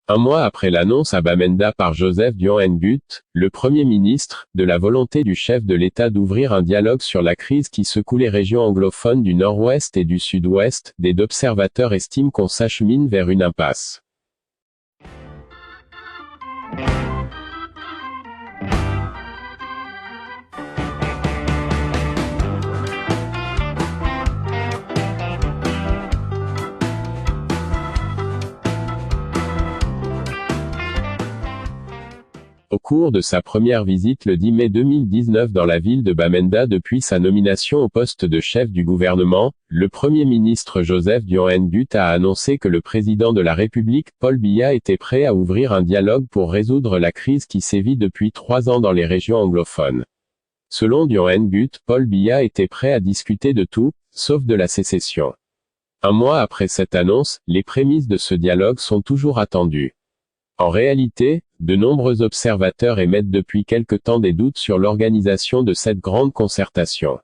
Un mois après l'annonce à Bamenda par Joseph Dion-Ngut, le Premier ministre, de la volonté du chef de l'État d'ouvrir un dialogue sur la crise qui secoue les régions anglophones du Nord-Ouest et du Sud-Ouest, des observateurs estiment qu'on s'achemine vers une impasse. Au cours de sa première visite le 10 mai 2019 dans la ville de Bamenda depuis sa nomination au poste de chef du gouvernement, le Premier ministre Joseph Dion-Ngut a annoncé que le président de la République, Paul Biya, était prêt à ouvrir un dialogue pour résoudre la crise qui sévit depuis 3 ans dans les régions anglophones. Selon Dion-Ngut, Paul Biya était prêt à discuter de tout, sauf de la sécession. Un mois après cette annonce, les prémices de ce dialogue sont toujours attendues. En réalité, de nombreux observateurs émettent depuis quelque temps des doutes sur l'organisation de cette grande concertation.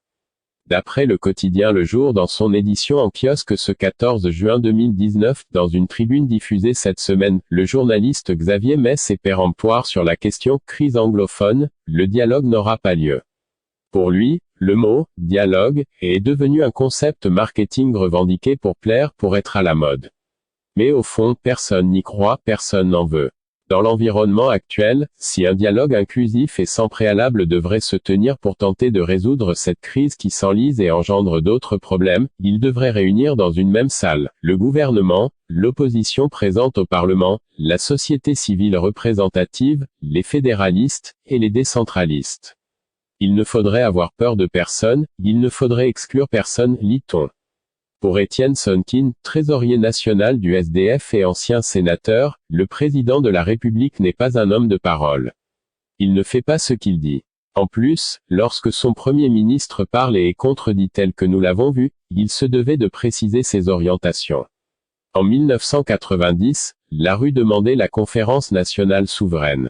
D'après le quotidien Le Jour dans son édition en kiosque ce 14 juin 2019, dans une tribune diffusée cette semaine, le journaliste Xavier Mess est péremptoire sur la question « crise anglophone », le dialogue n'aura pas lieu. Pour lui, le mot « dialogue » est devenu un concept marketing revendiqué pour plaire, pour être à la mode. Mais au fond, personne n'y croit, personne n'en veut. Dans l'environnement actuel, si un dialogue inclusif et sans préalable devrait se tenir pour tenter de résoudre cette crise qui s'enlise et engendre d'autres problèmes, il devrait réunir dans une même salle, le gouvernement, l'opposition présente au Parlement, la société civile représentative, les fédéralistes, et les décentralistes. Il ne faudrait avoir peur de personne, il ne faudrait exclure personne, lit-on. Pour Étienne Sonkin, trésorier national du SDF et ancien sénateur, le président de la République n'est pas un homme de parole. Il ne fait pas ce qu'il dit. En plus, lorsque son Premier ministre parle et est contredit tel que nous l'avons vu, il se devait de préciser ses orientations. En 1990, la rue demandait la conférence nationale souveraine.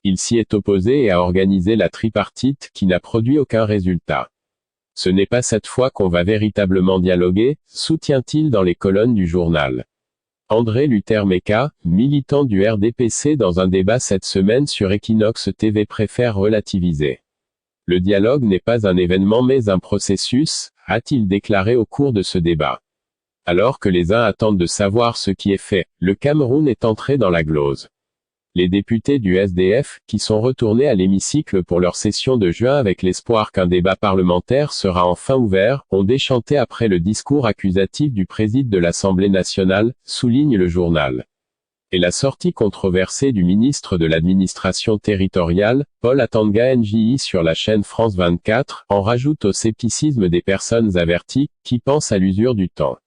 Il s'y est opposé et a organisé la tripartite qui n'a produit aucun résultat. Ce n'est pas cette fois qu'on va véritablement dialoguer, soutient-il dans les colonnes du journal. André Luther Meka, militant du RDPC dans un débat cette semaine sur Equinox TV préfère relativiser. Le dialogue n'est pas un événement mais un processus, a-t-il déclaré au cours de ce débat. Alors que les uns attendent de savoir ce qui est fait, le Cameroun est entré dans la glose. Les députés du SDF, qui sont retournés à l'hémicycle pour leur session de juin avec l'espoir qu'un débat parlementaire sera enfin ouvert, ont déchanté après le discours accusatif du président de l'Assemblée nationale, souligne le journal. Et la sortie controversée du ministre de l'administration territoriale, Paul Atanga NJI sur la chaîne France 24, en rajoute au scepticisme des personnes averties, qui pensent à l'usure du temps.